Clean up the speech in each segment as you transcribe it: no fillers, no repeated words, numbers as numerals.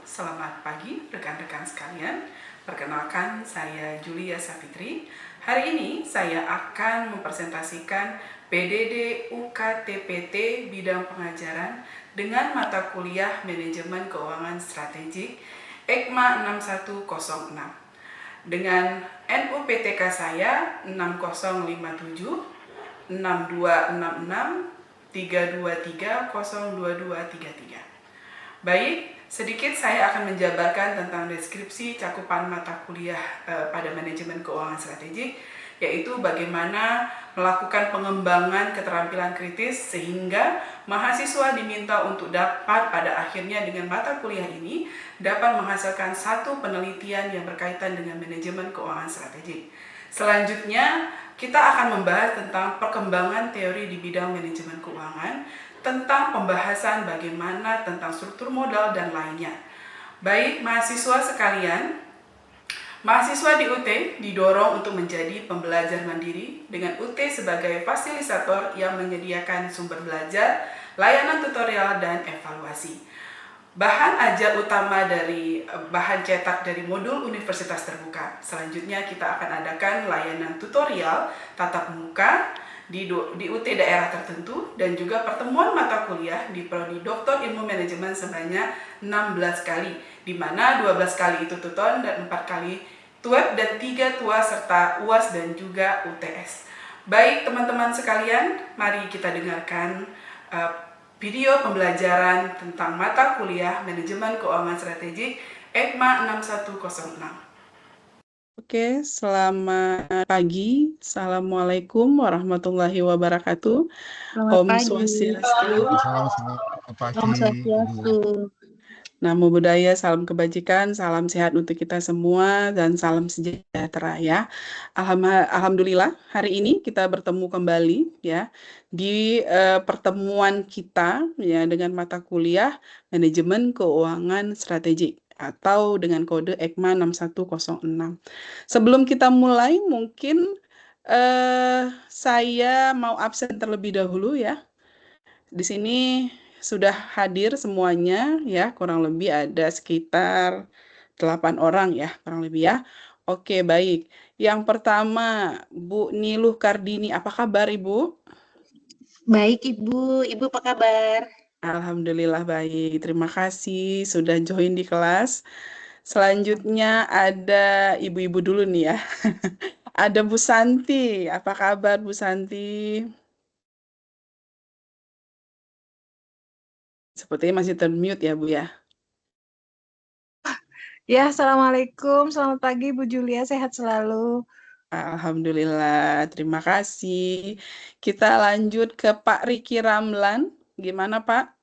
Selamat pagi rekan-rekan sekalian. Perkenalkan, saya Julia Safitri. Hari ini saya akan mempresentasikan PDD UKTPT bidang pengajaran dengan mata kuliah Manajemen Keuangan Strategik EKMA 6106 dengan NUPTK saya 6057 6266 323 02233. Baik, sedikit saya akan menjabarkan tentang deskripsi cakupan mata kuliah pada manajemen keuangan strategik, yaitu bagaimana melakukan pengembangan keterampilan kritis sehingga mahasiswa diminta untuk dapat pada akhirnya dengan mata kuliah ini dapat menghasilkan satu penelitian yang berkaitan dengan manajemen keuangan strategik. Selanjutnya, kita akan membahas tentang perkembangan teori di bidang manajemen keuangan, tentang pembahasan bagaimana tentang struktur modal dan lainnya. Baik mahasiswa sekalian, mahasiswa di UT didorong untuk menjadi pembelajar mandiri dengan UT sebagai fasilitator yang menyediakan sumber belajar, layanan tutorial, dan evaluasi. Bahan ajar utama dari bahan cetak dari modul Universitas Terbuka. Selanjutnya kita akan adakan layanan tutorial tatap muka di UT daerah tertentu dan juga pertemuan mata kuliah di Prodi Doktor Ilmu Manajemen sebanyak 16 kali, di mana 12 kali itu tuton dan 4 kali TUEP dan 3 TUAS serta UAS dan juga UTS. Baik teman-teman sekalian, mari kita dengarkan video pembelajaran tentang mata kuliah Manajemen Keuangan Strategik EKMA 6106. Oke, selamat pagi. Assalamualaikum warahmatullahi wabarakatuh. Selamat Om pagi. Swastiastu. Selamat pagi. Om Swastiastu. Namo Buddhaya, salam kebajikan, salam sehat untuk kita semua, dan salam sejahtera ya. Alhamdulillah, hari ini kita bertemu kembali ya di pertemuan kita ya dengan mata kuliah Manajemen Keuangan Strategik atau dengan kode EKMA 6106. Sebelum kita mulai, mungkin saya mau absen terlebih dahulu ya. Di sini sudah hadir semuanya ya, kurang lebih ada sekitar 8 orang ya, kurang lebih ya. Oke, baik. Yang pertama, Bu Niluh Kardini, apa kabar Ibu? Baik Ibu, Ibu apa kabar? Alhamdulillah baik, terima kasih sudah join di kelas. Selanjutnya ada ibu-ibu dulu nih ya. Ada Bu Santi, apa kabar Bu Santi? Sepertinya masih termute ya Bu ya. Ya, Assalamualaikum. Selamat pagi Bu Julia, sehat selalu. Alhamdulillah, terima kasih. Kita lanjut ke Pak Riki Ramlan. Gimana Pak?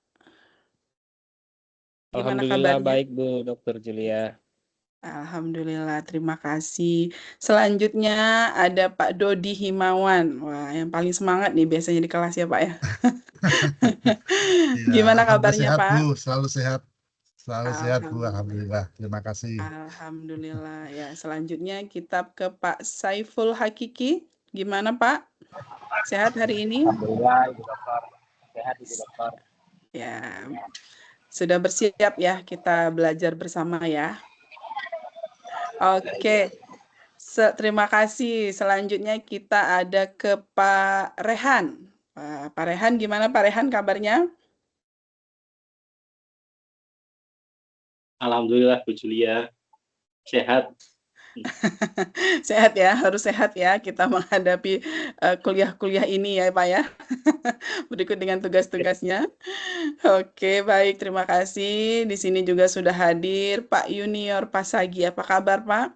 Gimana Alhamdulillah kabarnya? baik Bu Dr. Julia. Alhamdulillah, terima kasih. Selanjutnya ada Pak Dodi Himawan. Wah, yang paling semangat nih biasanya di kelas ya Pak ya. Gimana kabarnya sehat, Pak? Bu, selalu sehat. Selalu sehat Bu, alhamdulillah. Terima kasih. Alhamdulillah ya. Selanjutnya kita ke Pak Saiful Hakiki. Gimana Pak? Sehat hari ini? Alhamdulillah Ibu Dokter. Sehat Ibu Dokter. Ya. Sudah bersiap ya kita belajar bersama ya. Oke. Terima kasih. Selanjutnya kita ada ke Pak Rehan. Pak Rehan, gimana Pak Rehan kabarnya? Alhamdulillah Bu Julia. Sehat. Sehat ya, harus sehat ya kita menghadapi kuliah-kuliah ini ya Pak ya. Berikut dengan tugas-tugasnya. Oke, baik, terima kasih. Di sini juga sudah hadir Pak Junior Pasagi. Apa kabar Pak?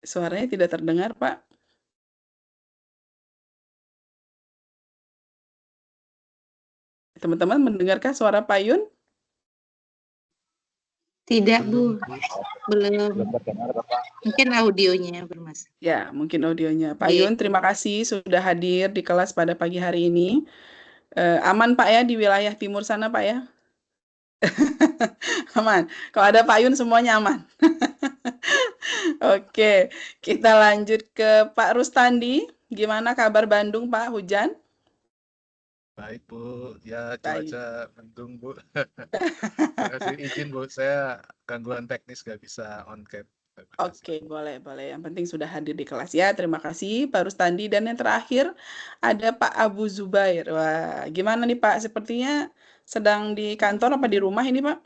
Suaranya tidak terdengar Pak. Teman-teman mendengarkah suara Pak Yun? Tidak Bu, belum. Belum terdengar Bapak. Mungkin audionya bermasalah. Ya, mungkin audionya. Pak Iya. Yun, terima kasih sudah hadir di kelas pada pagi hari ini. Aman Pak ya di wilayah timur sana Pak ya? Aman. Kalau ada Pak Yun semuanya aman. Oke, kita lanjut ke Pak Rustandi. Gimana kabar Bandung Pak? Hujan? Baik, Bu. Ya, Baik. cuaca mendung, Bu. Terima kasih izin, Bu. Saya gangguan teknis nggak bisa on cam. Terima kasih. Oke, boleh, boleh. Yang penting sudah hadir di kelas ya. Terima kasih, Pak Rustandi. Dan yang terakhir ada Pak Abu Zubair. Wah, gimana nih Pak? Sepertinya sedang di kantor apa di rumah ini Pak?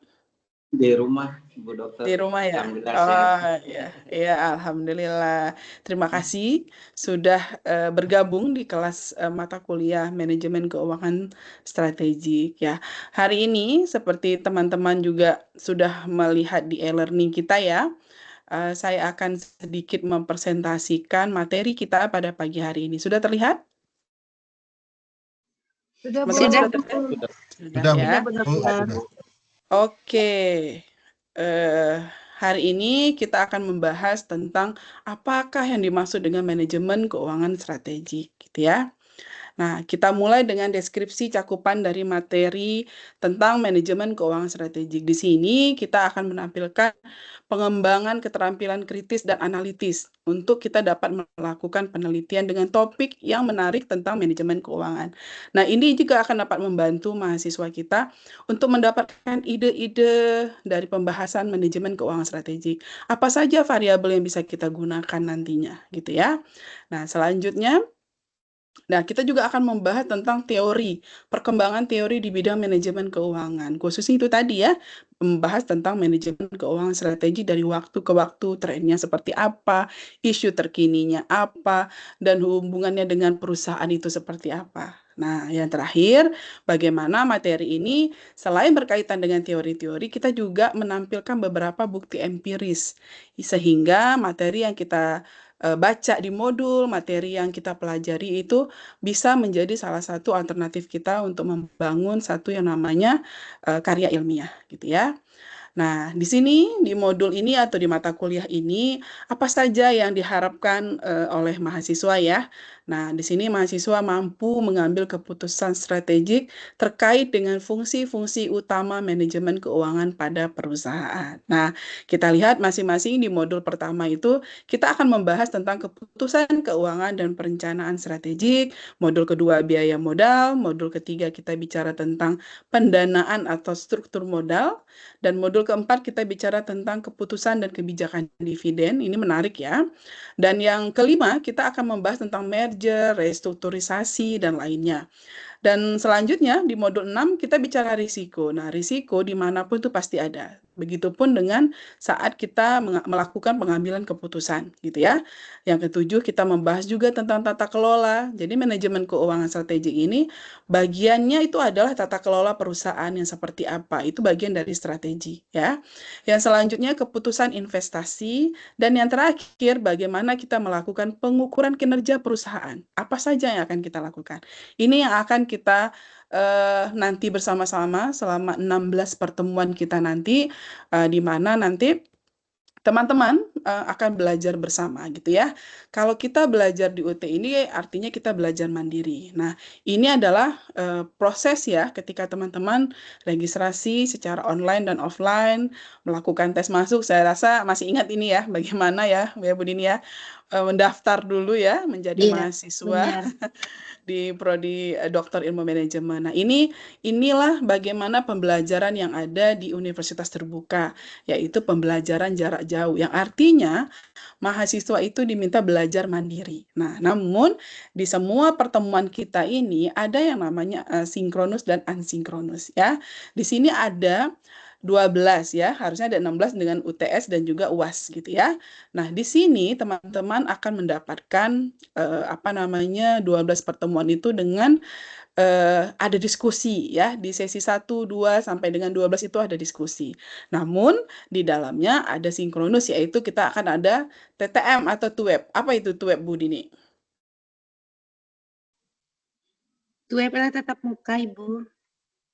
Di rumah, Bu Dokter. Di rumah ya? Alhamdulillah Oh sehat. ya, ya Alhamdulillah. Terima kasih sudah bergabung di kelas mata kuliah Manajemen Keuangan Strategik ya. Hari ini seperti teman-teman juga sudah melihat di e-learning kita ya, saya akan sedikit mempresentasikan materi kita pada pagi hari ini. Sudah terlihat? Sudah, Bu. Teman-teman Sudah, sudah terlihat? Sudah. Sudah ya. Sudah, Bu. benar-benar. Sudah. Oke, hari ini kita akan membahas tentang apakah yang dimaksud dengan manajemen keuangan strategik, gitu ya. Nah, kita mulai dengan deskripsi cakupan dari materi tentang manajemen keuangan strategik. Di sini kita akan menampilkan pengembangan keterampilan kritis dan analitis untuk kita dapat melakukan penelitian dengan topik yang menarik tentang manajemen keuangan. Nah, ini juga akan dapat membantu mahasiswa kita untuk mendapatkan ide-ide dari pembahasan manajemen keuangan strategik. Apa saja variabel yang bisa kita gunakan nantinya, gitu ya. Nah, selanjutnya kita juga akan membahas tentang teori, perkembangan teori di bidang manajemen keuangan. Khususnya itu tadi ya, membahas tentang manajemen keuangan strategi dari waktu ke waktu, trennya seperti apa, isu terkininya apa, dan hubungannya dengan perusahaan itu seperti apa. Nah, yang terakhir, bagaimana materi ini selain berkaitan dengan teori-teori, kita juga menampilkan beberapa bukti empiris, sehingga materi yang kita baca di modul, materi yang kita pelajari itu bisa menjadi salah satu alternatif kita untuk membangun satu yang namanya karya ilmiah, gitu ya. Nah, di sini, di modul ini atau di mata kuliah ini, apa saja yang diharapkan oleh mahasiswa ya. Nah, di sini mahasiswa mampu mengambil keputusan strategik terkait dengan fungsi-fungsi utama manajemen keuangan pada perusahaan. Nah, kita lihat masing-masing di modul pertama itu, kita akan membahas tentang keputusan keuangan dan perencanaan strategik. Modul kedua, biaya modal. Modul ketiga, kita bicara tentang pendanaan atau struktur modal. Dan modul keempat kita bicara tentang keputusan dan kebijakan dividen. Ini menarik ya. Dan yang kelima kita akan membahas tentang merger, restrukturisasi, dan lainnya. Dan selanjutnya di modul 6 kita bicara risiko. Nah, risiko dimanapun itu pasti ada. Begitupun dengan saat kita melakukan pengambilan keputusan, gitu ya. Yang ketujuh kita membahas juga tentang tata kelola. Jadi manajemen keuangan strategik ini bagiannya itu adalah tata kelola perusahaan yang seperti apa. Itu bagian dari strategi, ya. Yang selanjutnya keputusan investasi dan yang terakhir bagaimana kita melakukan pengukuran kinerja perusahaan. Apa saja yang akan kita lakukan? Ini yang akan kita nanti bersama-sama selama 16 pertemuan kita nanti, di mana nanti teman-teman akan belajar bersama gitu ya. Kalau kita belajar di UT ini artinya kita belajar mandiri. Nah, ini adalah proses ya ketika teman-teman registrasi secara online dan offline, melakukan tes masuk. Saya rasa masih ingat ini ya, bagaimana ya Bu Dini ya, mendaftar dulu ya menjadi Iya, mahasiswa benar. di prodi Doktor Ilmu Manajemen. Nah, inilah bagaimana pembelajaran yang ada di Universitas Terbuka, yaitu pembelajaran jarak jauh yang artinya mahasiswa itu diminta belajar mandiri. Nah, namun di semua pertemuan kita ini ada yang namanya sinkronus dan asinkronus ya. Di sini ada 12 ya, harusnya ada 16 dengan UTS dan juga UAS gitu ya. Nah, di sini teman-teman akan mendapatkan 12 pertemuan itu dengan ada diskusi ya. Di sesi 1, 2 sampai dengan 12 itu ada diskusi. Namun di dalamnya ada sinkronus, yaitu kita akan ada TTM atau TUEP. Apa itu TUEP, Bu Dini? TUEP adalah tatap muka, Ibu.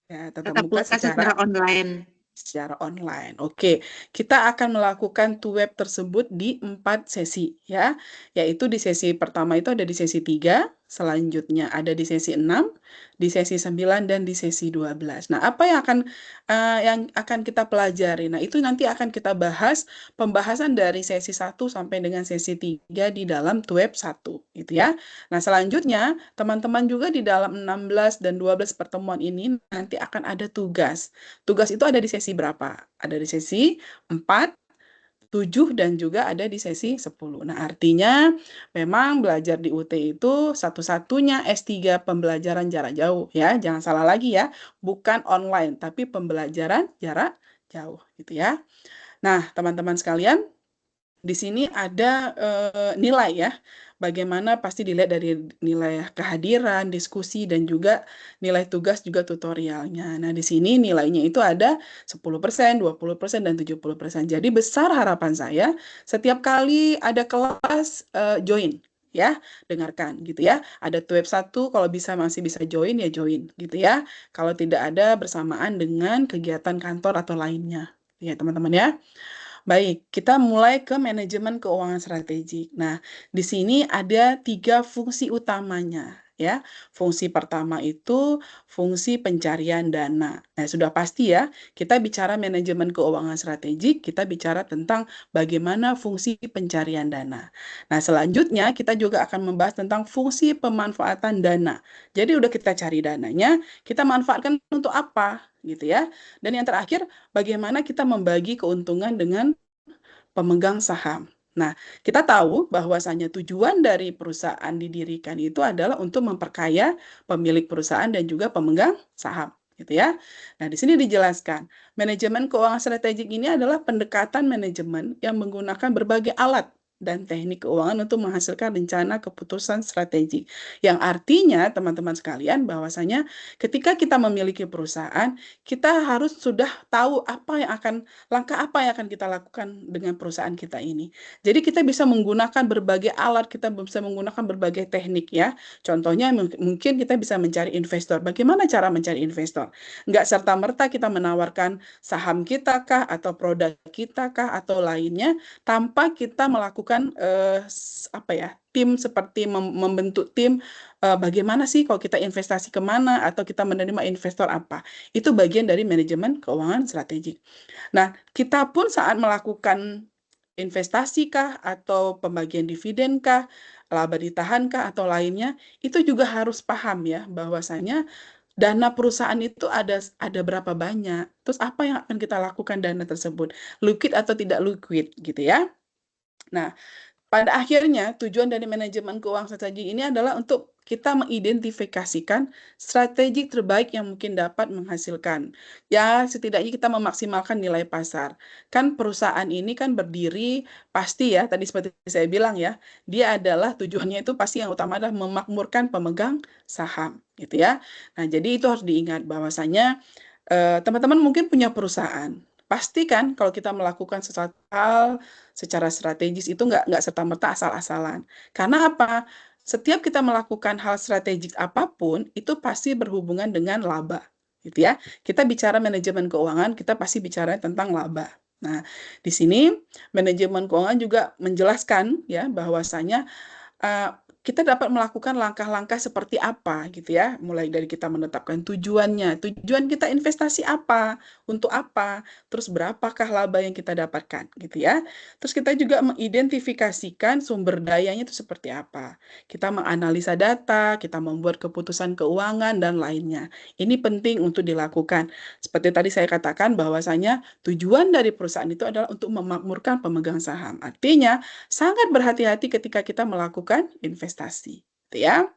Ya, Tatap muka secara online. Secara online. Oke, kita akan melakukan TUEP tersebut di 4 sesi ya, yaitu di sesi pertama itu ada di sesi 3, selanjutnya ada di sesi 6, di sesi 9, dan di sesi 12. Nah, apa yang akan kita pelajari? Nah, itu nanti akan kita bahas pembahasan dari sesi 1 sampai dengan sesi 3 di dalam TUEP 1, gitu ya. Nah, selanjutnya teman-teman juga di dalam 16 dan 12 pertemuan ini nanti akan ada tugas. Tugas itu ada di sesi berapa? Ada di sesi 4, 7, dan juga ada di sesi 10. Nah, artinya memang belajar di UT itu satu-satunya S3 pembelajaran jarak jauh ya. Jangan salah lagi ya, bukan online tapi pembelajaran jarak jauh gitu ya. Nah, teman-teman sekalian, di sini ada nilai ya. Bagaimana pasti dilihat dari nilai kehadiran, diskusi, dan juga nilai tugas juga tutorialnya. Nah, di sini nilainya itu ada 10%, 20%, dan 70%. Jadi besar harapan saya setiap kali ada kelas join ya, dengarkan gitu ya. Ada TUEP 1 kalau masih bisa join ya join gitu ya. Kalau tidak ada bersamaan dengan kegiatan kantor atau lainnya. Ya, teman-teman ya. Baik, kita mulai ke manajemen keuangan strategik. Nah, di sini ada 3 fungsi utamanya, ya. Fungsi pertama itu fungsi pencarian dana. Nah, sudah pasti ya, kita bicara manajemen keuangan strategik, kita bicara tentang bagaimana fungsi pencarian dana. Nah, selanjutnya kita juga akan membahas tentang fungsi pemanfaatan dana. Jadi udah kita cari dananya, kita manfaatkan untuk apa, gitu ya. Dan yang terakhir, bagaimana kita membagi keuntungan dengan pemegang saham. Nah, kita tahu bahwasanya tujuan dari perusahaan didirikan itu adalah untuk memperkaya pemilik perusahaan dan juga pemegang saham, gitu ya. Nah, di sini dijelaskan, manajemen keuangan strategik ini adalah pendekatan manajemen yang menggunakan berbagai alat dan teknik keuangan untuk menghasilkan rencana keputusan strategik. Yang artinya, teman-teman sekalian, bahwasanya ketika kita memiliki perusahaan, kita harus sudah tahu langkah apa yang akan kita lakukan dengan perusahaan kita ini. Jadi kita bisa menggunakan berbagai alat, kita bisa menggunakan berbagai teknik ya. Contohnya mungkin kita bisa mencari investor. Bagaimana cara mencari investor? Nggak serta-merta kita menawarkan saham kita kah, atau produk kita kah, atau lainnya, tanpa kita melakukan tim seperti membentuk tim, bagaimana sih kalau kita investasi kemana, atau kita menerima investor apa. Itu bagian dari manajemen keuangan strategik. Nah, kita pun saat melakukan investasi kah, atau pembagian dividen kah, laba ditahan kah, atau lainnya, itu juga harus paham ya, bahwasanya dana perusahaan itu ada berapa banyak, terus apa yang akan kita lakukan dana tersebut, liquid atau tidak liquid, gitu ya. Nah, pada akhirnya, tujuan dari manajemen keuangan strategi ini adalah untuk kita mengidentifikasikan strategi terbaik yang mungkin dapat menghasilkan. Ya, setidaknya kita memaksimalkan nilai pasar. Kan perusahaan ini kan berdiri, pasti ya, tadi seperti saya bilang ya, dia adalah tujuannya itu pasti yang utama adalah memakmurkan pemegang saham, gitu ya. Nah, jadi itu harus diingat bahwasanya teman-teman mungkin punya perusahaan. Pasti kan kalau kita melakukan sesuatu hal secara strategis itu nggak serta-merta asal-asalan. Karena apa? Setiap kita melakukan hal strategis apapun, itu pasti berhubungan dengan laba. Gitu ya. Kita bicara manajemen keuangan, kita pasti bicara tentang laba. Nah, di sini manajemen keuangan juga menjelaskan ya bahwasanya kita dapat melakukan langkah-langkah seperti apa gitu ya, mulai dari kita menetapkan tujuan kita investasi apa, untuk apa, terus berapakah laba yang kita dapatkan gitu ya. Terus kita juga mengidentifikasikan sumber dayanya itu seperti apa. Kita menganalisa data, kita membuat keputusan keuangan dan lainnya. Ini penting untuk dilakukan. Seperti tadi saya katakan bahwasanya tujuan dari perusahaan itu adalah untuk memakmurkan pemegang saham. Artinya sangat berhati-hati ketika kita melakukan investasi, gitu ya.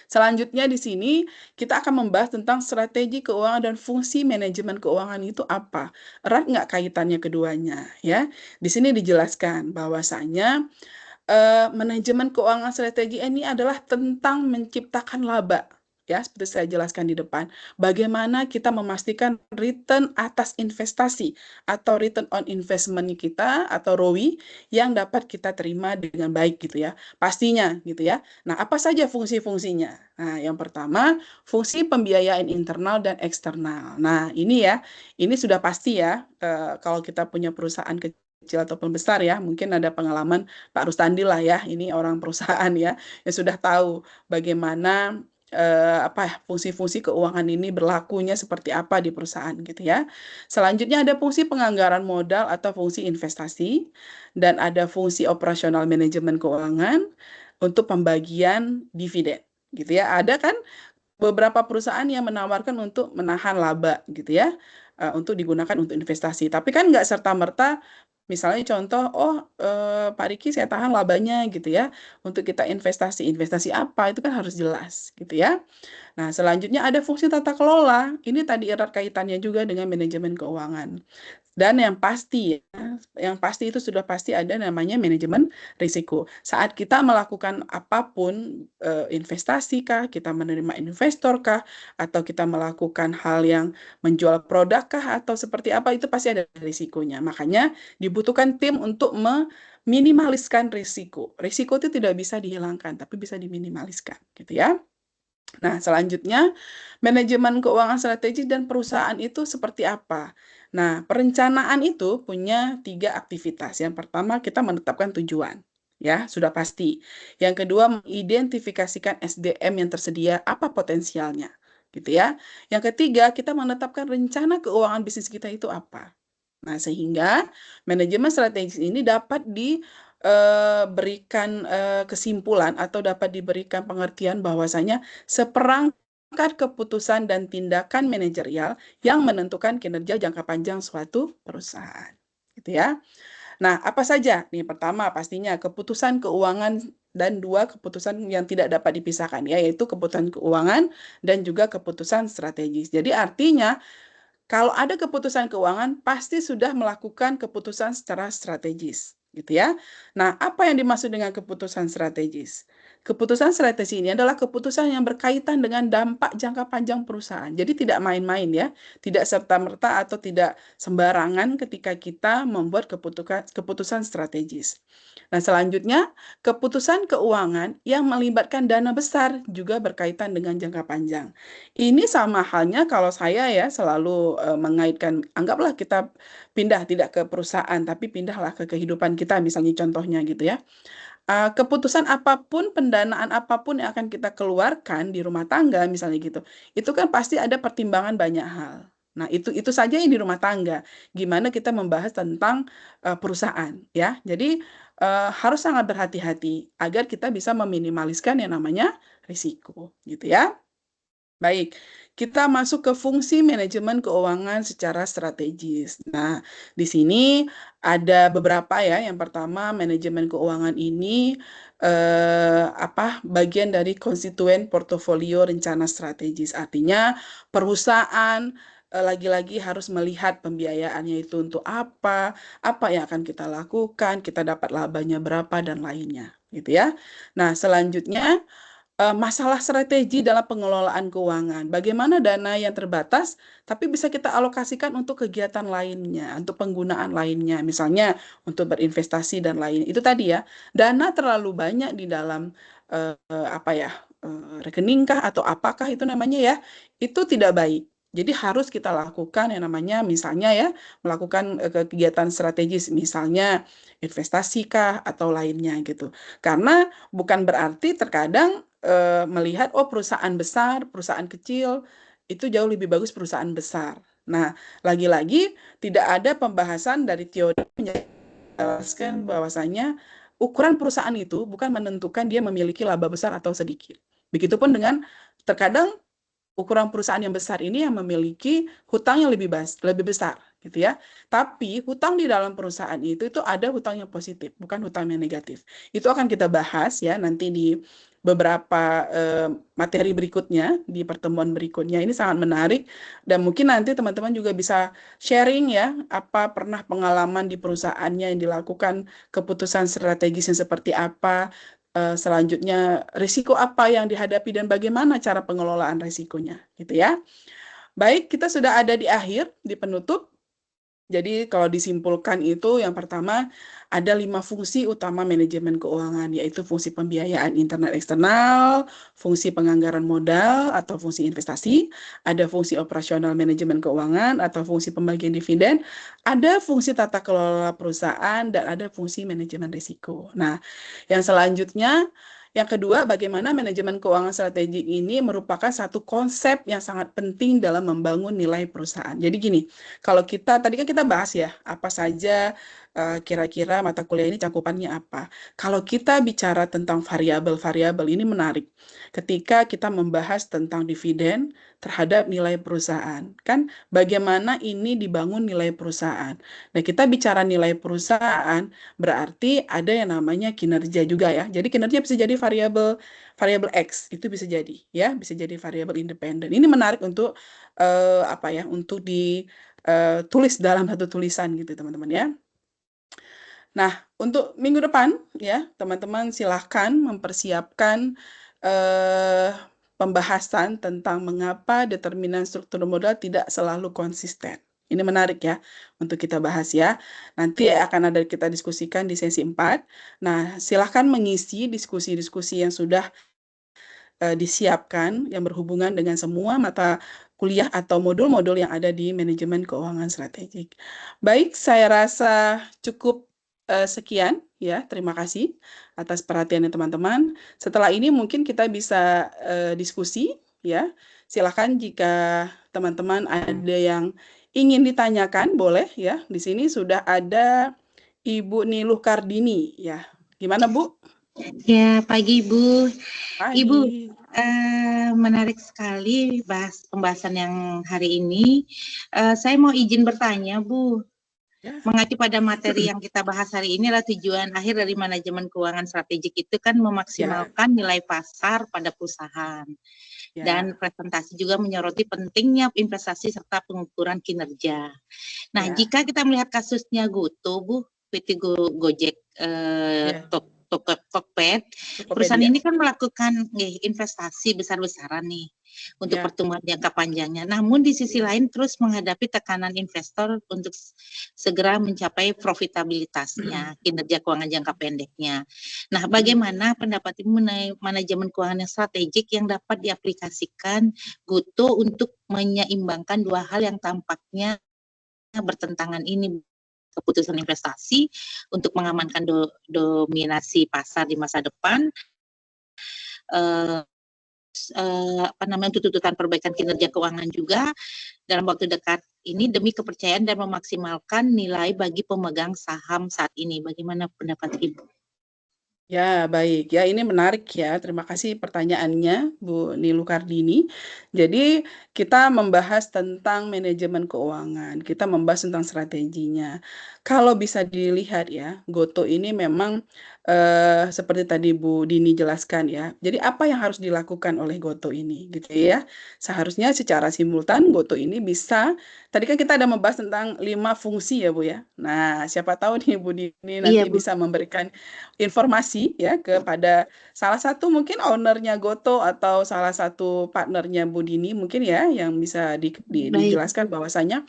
Selanjutnya di sini kita akan membahas tentang strategi keuangan dan fungsi manajemen keuangan itu apa. Erat nggak kaitannya keduanya, ya? Di sini dijelaskan bahwasanya manajemen keuangan strategi ini adalah tentang menciptakan laba. Ya, seperti saya jelaskan di depan, bagaimana kita memastikan return atas investasi atau return on investment kita atau ROI yang dapat kita terima dengan baik gitu ya. Pastinya gitu ya. Nah, apa saja fungsi-fungsinya? Nah, yang pertama, fungsi pembiayaan internal dan eksternal. Nah, ini ya, ini sudah pasti ya, kalau kita punya perusahaan kecil kecil ataupun besar ya. Mungkin ada pengalaman Pak Rustandi lah ya, ini orang perusahaan ya, yang sudah tahu bagaimana fungsi-fungsi keuangan ini berlakunya seperti apa di perusahaan gitu ya. Selanjutnya ada fungsi penganggaran modal atau fungsi investasi, dan ada fungsi operasional manajemen keuangan untuk pembagian dividen gitu ya. Ada kan beberapa perusahaan yang menawarkan untuk menahan laba gitu ya, untuk digunakan untuk investasi. Tapi kan nggak serta-merta, misalnya contoh, Pak Riki saya tahan labanya gitu ya, untuk kita investasi. Investasi apa? Itu kan harus jelas gitu ya. Nah, selanjutnya ada fungsi tata kelola. Ini tadi erat kaitannya juga dengan manajemen keuangan. Dan yang pasti ya, yang pasti itu sudah pasti ada namanya manajemen risiko. Saat kita melakukan apapun, investasi kah, kita menerima investor kah, atau kita melakukan hal yang menjual produk kah, atau seperti apa, itu pasti ada risikonya. Makanya dibutuhkan tim untuk meminimaliskan risiko. Risiko itu tidak bisa dihilangkan, tapi bisa diminimaliskan, gitu ya. Nah, selanjutnya, manajemen keuangan strategis dan perusahaan itu seperti apa? Nah, perencanaan itu punya 3 aktivitas. Yang pertama, kita menetapkan tujuan. Ya, sudah pasti. Yang kedua, mengidentifikasikan SDM yang tersedia, apa potensialnya. Gitu ya. Yang ketiga, kita menetapkan rencana keuangan bisnis kita itu apa. Nah, sehingga manajemen strategis ini dapat diberikan kesimpulan atau dapat diberikan pengertian bahwasanya seperangkat keputusan dan tindakan manajerial yang menentukan kinerja jangka panjang suatu perusahaan. Gitu ya. Nah, apa saja? Nih, pertama pastinya keputusan keuangan dan 2 keputusan yang tidak dapat dipisahkan ya, yaitu keputusan keuangan dan juga keputusan strategis. Jadi artinya kalau ada keputusan keuangan, pasti sudah melakukan keputusan secara strategis, gitu ya. Nah, apa yang dimaksud dengan keputusan strategis? Keputusan strategis ini adalah keputusan yang berkaitan dengan dampak jangka panjang perusahaan. Jadi tidak main-main ya, tidak serta-merta atau tidak sembarangan ketika kita membuat keputusan strategis. Nah, selanjutnya, keputusan keuangan yang melibatkan dana besar juga berkaitan dengan jangka panjang. Ini sama halnya kalau saya ya selalu mengaitkan, anggaplah kita pindah tidak ke perusahaan, tapi pindahlah ke kehidupan kita, misalnya contohnya gitu ya. Keputusan apapun, pendanaan apapun yang akan kita keluarkan di rumah tangga, misalnya gitu, itu kan pasti ada pertimbangan banyak hal. Nah, itu saja yang di rumah tangga. Gimana kita membahas tentang perusahaan, ya. Jadi harus sangat berhati-hati agar kita bisa meminimaliskan yang namanya risiko, gitu ya. Baik, kita masuk ke fungsi manajemen keuangan secara strategis. Nah, di sini ada beberapa ya. Yang pertama, manajemen keuangan ini bagian dari konstituen portofolio rencana strategis. Artinya, perusahaan lagi-lagi harus melihat pembiayaannya itu untuk apa yang akan kita lakukan, kita dapat labanya berapa dan lainnya, gitu ya. Nah, selanjutnya masalah strategi dalam pengelolaan keuangan. Bagaimana dana yang terbatas, tapi bisa kita alokasikan untuk kegiatan lainnya, untuk penggunaan lainnya, misalnya untuk berinvestasi dan lain. Itu tadi ya, dana terlalu banyak di dalam rekening kah atau apakah itu namanya ya, itu tidak baik. Jadi harus kita lakukan yang namanya misalnya ya, melakukan kegiatan strategis, misalnya investasi kah atau lainnya gitu. Karena bukan berarti terkadang melihat perusahaan besar, perusahaan kecil itu jauh lebih bagus perusahaan besar. Nah, lagi-lagi tidak ada pembahasan dari teori menjelaskan bahwasanya ukuran perusahaan itu bukan menentukan dia memiliki laba besar atau sedikit. Begitupun dengan terkadang ukuran perusahaan yang besar ini yang memiliki hutang yang lebih besar, gitu ya. Tapi hutang di dalam perusahaan itu ada hutang yang positif, bukan hutang yang negatif. Itu akan kita bahas ya nanti di beberapa materi berikutnya, di pertemuan berikutnya. Ini sangat menarik dan mungkin nanti teman-teman juga bisa sharing ya, apa pernah pengalaman di perusahaannya yang dilakukan keputusan strategisnya seperti apa, selanjutnya risiko apa yang dihadapi dan bagaimana cara pengelolaan risikonya, gitu ya. Baik, kita sudah ada di akhir, di penutup. Jadi kalau disimpulkan itu yang pertama ada 5 fungsi utama manajemen keuangan, yaitu fungsi pembiayaan internal eksternal, fungsi penganggaran modal atau fungsi investasi, ada fungsi operasional manajemen keuangan atau fungsi pembagian dividen, ada fungsi tata kelola perusahaan, dan ada fungsi manajemen risiko. Nah, yang selanjutnya yang kedua, bagaimana manajemen keuangan strategik ini merupakan satu konsep yang sangat penting dalam membangun nilai perusahaan. Jadi gini, kalau kita, tadi kan kita bahas ya, apa saja kira-kira mata kuliah ini cakupannya apa. Kalau kita bicara tentang variabel-variabel, ini menarik. Ketika kita membahas tentang dividen terhadap nilai perusahaan, kan bagaimana ini dibangun nilai perusahaan. Nah, kita bicara nilai perusahaan, berarti ada yang namanya kinerja juga ya. Jadi kinerja bisa jadi variabel X, itu bisa jadi ya, bisa jadi variabel independen. Ini menarik untuk apa ya, untuk ditulis dalam satu tulisan gitu teman-teman ya. Nah, untuk minggu depan ya, teman-teman silahkan mempersiapkan pembahasan tentang mengapa determinan struktur modal tidak selalu konsisten. Ini menarik ya untuk kita bahas ya. Nanti akan ada kita diskusikan di sesi 4. Nah, silahkan mengisi diskusi-diskusi yang sudah disiapkan yang berhubungan dengan semua mata kuliah atau modul-modul yang ada di manajemen keuangan strategik. Baik, saya rasa cukup sekian ya. Terima kasih atas perhatiannya teman-teman. Setelah ini mungkin kita bisa diskusi ya. Silakan jika teman-teman ada yang ingin ditanyakan boleh ya. Di sini sudah ada Ibu Niluh Kardini ya. Gimana Bu? Ya, pagi Ibu. Pagi. Ibu, menarik sekali pembahasan yang hari ini. Saya mau izin bertanya, Bu. Ya. Mengacu pada materi yang kita bahas hari ini adalah tujuan akhir dari manajemen keuangan strategik itu kan memaksimalkan nilai pasar pada perusahaan. Ya. Dan presentasi juga menyoroti pentingnya investasi serta pengukuran kinerja. Nah, jika kita melihat kasusnya Goto, Bu, PT Gojek Tokped, perusahaan ini kan melakukan investasi besar-besaran nih untuk pertumbuhan jangka panjangnya. Namun di sisi lain terus menghadapi tekanan investor untuk segera mencapai profitabilitasnya, kinerja keuangan jangka pendeknya. Nah, bagaimana pendapat Ibu mengenai manajemen keuangan yang strategik yang dapat diaplikasikan Goto untuk menyeimbangkan dua hal yang tampaknya bertentangan ini, keputusan investasi untuk mengamankan dominasi pasar di masa depan, tuntutan perbaikan kinerja keuangan juga dalam waktu dekat ini demi kepercayaan dan memaksimalkan nilai bagi pemegang saham saat ini. Bagaimana pendapat Ibu? Ya, baik. Ya, ini menarik ya. Terima kasih pertanyaannya, Bu Niluh Kardini. Jadi, kita membahas tentang manajemen keuangan. Kita membahas tentang strateginya. Kalau bisa dilihat ya, Goto ini memang seperti tadi Bu Dini jelaskan ya. Jadi, apa yang harus dilakukan oleh Goto ini gitu ya. Seharusnya secara simultan Goto ini bisa, tadi kan kita ada membahas tentang 5 fungsi ya Bu ya. Nah, siapa tahu nih Bu Dini nanti bisa memberikan informasi ya kepada salah satu mungkin ownernya Goto atau salah satu partnernya Bu Dini mungkin ya yang bisa dijelaskan bahwasanya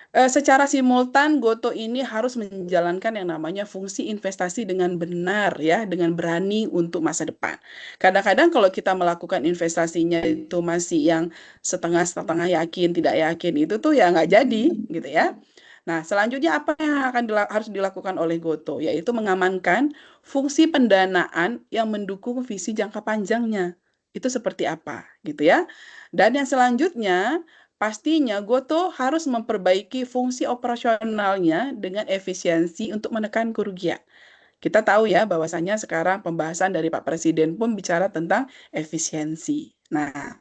secara simultan Goto ini harus menjalankan yang namanya fungsi investasi dengan benar ya, dengan berani untuk masa depan. Kadang-kadang kalau kita melakukan investasinya itu masih yang setengah-setengah yakin, tidak yakin, itu tuh ya nggak jadi gitu ya. Nah, selanjutnya apa yang harus dilakukan oleh Goto? Yaitu mengamankan fungsi pendanaan yang mendukung visi jangka panjangnya. Itu seperti apa gitu ya. Dan yang selanjutnya, pastinya Goto harus memperbaiki fungsi operasionalnya dengan efisiensi untuk menekan kerugian. Kita tahu ya bahwasanya sekarang pembahasan dari Pak Presiden pun bicara tentang efisiensi. Nah,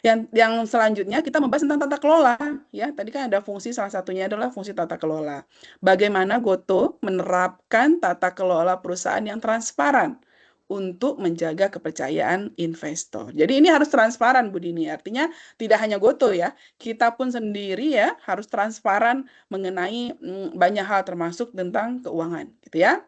yang selanjutnya kita membahas tentang tata kelola ya. Tadi kan ada fungsi, salah satunya adalah fungsi tata kelola. Bagaimana Goto menerapkan tata kelola perusahaan yang transparan untuk menjaga kepercayaan investor. Jadi ini harus transparan Bu Dini. Artinya tidak hanya Goto ya, kita pun sendiri ya harus transparan mengenai banyak hal termasuk tentang keuangan gitu ya.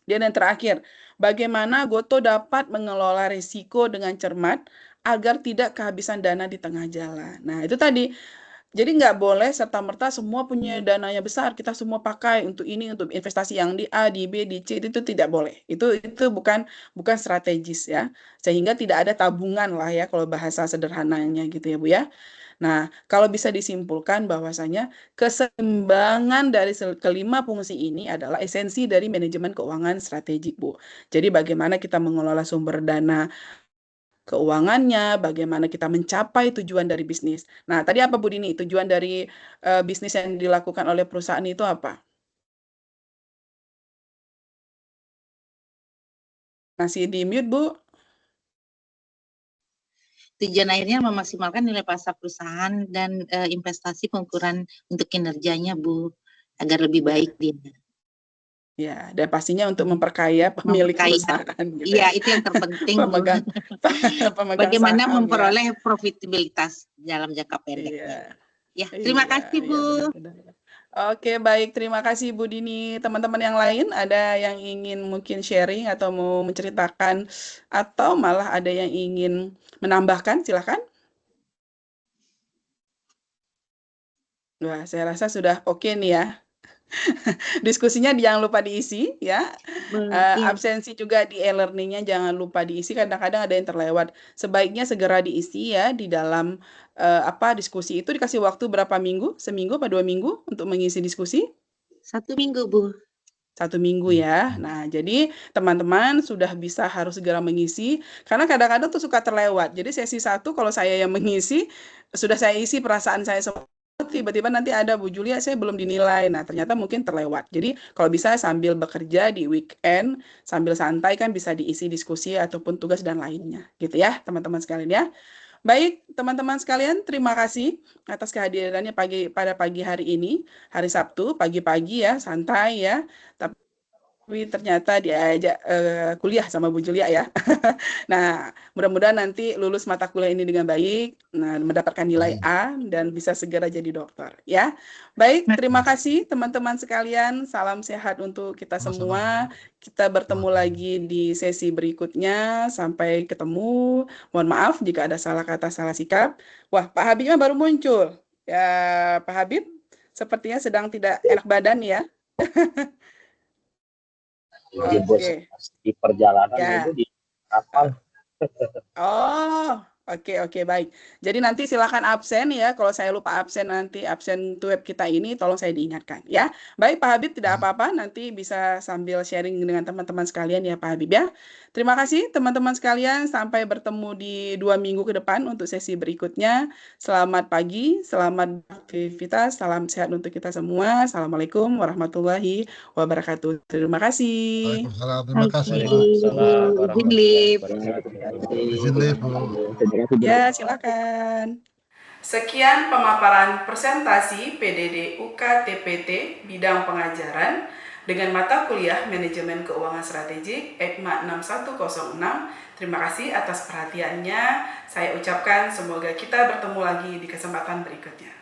Dan yang terakhir, bagaimana Goto dapat mengelola risiko dengan cermat agar tidak kehabisan dana di tengah jalan. Nah, itu tadi Jadi nggak boleh serta-merta semua punya dananya besar, kita semua pakai untuk ini, untuk investasi yang di A, di B, di C, itu tidak boleh. Itu bukan strategis ya. Sehingga tidak ada tabungan lah ya kalau bahasa sederhananya gitu ya Bu ya. Nah, kalau bisa disimpulkan bahwasanya keseimbangan dari kelima fungsi ini adalah esensi dari manajemen keuangan strategik Bu. Jadi bagaimana kita mengelola sumber dana keuangannya, bagaimana kita mencapai tujuan dari bisnis. Nah, tadi apa Bu Dini? Tujuan dari bisnis yang dilakukan oleh perusahaan itu apa? Masih di mute, Bu? Tujuan akhirnya memaksimalkan nilai pasar perusahaan dan investasi pengukuran untuk kinerjanya, Bu, agar lebih baik dia. Ya, dan pastinya untuk memperkaya pemilik perusahaan gitu Iya, ya. itu yang terpenting, Bu. Pemegang Bagaimana saham, ya. memperoleh profitabilitas dalam jangka pendeknya. Ya, terima kasih, Bu. Benar-benar. Oke, baik. Terima kasih Bu Dini. Teman-teman yang lain ada yang ingin mungkin sharing atau mau menceritakan atau malah ada yang ingin menambahkan, silakan. Wah, saya rasa sudah oke nih ya. Diskusinya jangan lupa diisi ya. Iya. Absensi juga di e-learningnya jangan lupa diisi. Kadang-kadang ada yang terlewat. Sebaiknya segera diisi ya di dalam diskusi itu. Dikasih waktu berapa minggu? Seminggu apa 2 minggu untuk mengisi diskusi? 1 minggu, Bu. 1 minggu ya. Nah, jadi teman-teman sudah bisa harus segera mengisi. Karena kadang-kadang tuh suka terlewat. Jadi sesi 1 kalau saya yang mengisi, sudah saya isi perasaan saya semua. Tiba-tiba nanti ada Bu Julia, saya belum dinilai. Nah, ternyata mungkin terlewat. Jadi, kalau bisa sambil bekerja di weekend, sambil santai kan bisa diisi diskusi ataupun tugas dan lainnya. Gitu ya, teman-teman sekalian ya. Baik, teman-teman sekalian, terima kasih atas kehadirannya pada pagi hari ini, hari Sabtu, pagi-pagi ya, santai ya. Tapi ternyata diajak kuliah sama Bu Julia ya. Nah, mudah-mudahan nanti lulus mata kuliah ini dengan baik, nah, mendapatkan nilai A dan bisa segera jadi dokter ya. Baik, terima kasih teman-teman sekalian. Salam sehat untuk kita semua. Kita bertemu lagi di sesi berikutnya. Sampai ketemu. Mohon maaf jika ada salah kata, salah sikap. Wah, Pak Habibnya baru muncul. Ya, Pak Habib sepertinya sedang tidak enak badan ya. Oke. Di perjalanan Ya. itu di kapal. Oh, oke, baik. Jadi nanti silakan absen ya. Kalau saya lupa absen nanti absen web kita ini tolong saya diingatkan ya. Baik Pak Habib, tidak apa-apa. Nanti bisa sambil sharing dengan teman-teman sekalian ya Pak Habib ya. Terima kasih teman-teman sekalian. Sampai bertemu di 2 minggu ke depan untuk sesi berikutnya. Selamat pagi, selamat beraktivitas, salam sehat untuk kita semua. Assalamualaikum warahmatullahi wabarakatuh. Terima kasih. Waalaikumsalam. Terima kasih, Bu. Izin live. Izin live, Bu. Ya, silakan. Sekian pemaparan presentasi PDD UKTPT bidang pengajaran dengan mata kuliah Manajemen Keuangan Strategik EKMA 6106. Terima kasih atas perhatiannya. Saya ucapkan semoga kita bertemu lagi di kesempatan berikutnya.